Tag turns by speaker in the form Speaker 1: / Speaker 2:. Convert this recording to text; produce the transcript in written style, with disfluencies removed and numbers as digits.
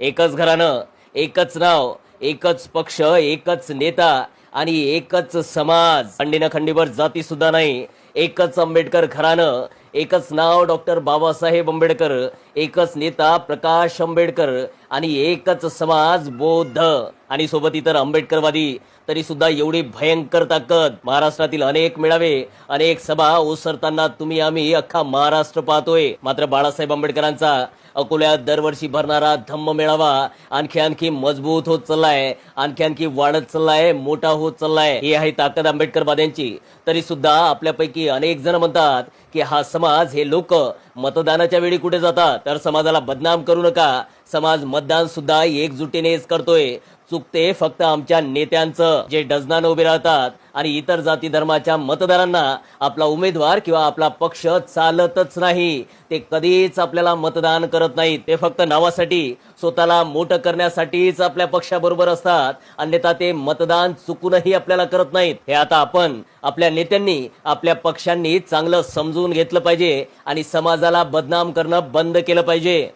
Speaker 1: एकच घराणं, एकच नाव, एकच पक्ष, एकच नेता आणि एकच समाज. खंडीनं खंडीभर जाती सुद्धा नाही. एकच आंबेडकर घराणं, एकच नाव डॉक्टर बाबासाहेब आंबेडकर, एकच नेता प्रकाश आंबेडकर आणि एकच समाज बौद्ध आणि सोबत इतर आंबेडकरवादी. तरी सुद्धा एवढी भयंकर ताकद. महाराष्ट्रातील अनेक मेळावे, अनेक सभा ओसरताना तुम्ही आम्ही अख्खा महाराष्ट्र पाहतोय. मात्र बाळासाहेब आंबेडकरांचा अकोल्यात दरवर्षी भरणारा धम्म मेळावा आणखी मजबूत होत चाललाय, आणखी वाढत चाललाय, मोठा होत चाललाय. ही आहे ताकद आंबेडकरवाद्यांची. तरी सुद्धा आपल्यापैकी अनेक जण म्हणतात की हा समाज, हे लोक मतदानाच्या वेळी कुठे जातात. तर समाजाला बदनाम करू नका. समाज मतदान सुद्धा एकजुटीनेच करतोय. चुकते फक्त आमच्या नेत्यांचं, जे डझनानं उभे राहतात आणि इतर जाती धर्माच्या मतदारांना आपला उमेदवार किंवा आपला पक्ष चालतच नाही. ते कधीच आपल्याला मतदान करत नाहीत. ते फक्त नावासाठी, स्वतःला मोठं करण्यासाठीच आपल्या पक्षाबरोबर असतात. अन्यथा ते मतदान चुकूनही आपल्याला करत नाहीत. हे आता आपण, आपल्या नेत्यांनी, आपल्या पक्षांनी चांगलं समजून घेतलं पाहिजे आणि समाजाला बदनाम करणं बंद केलं पाहिजे.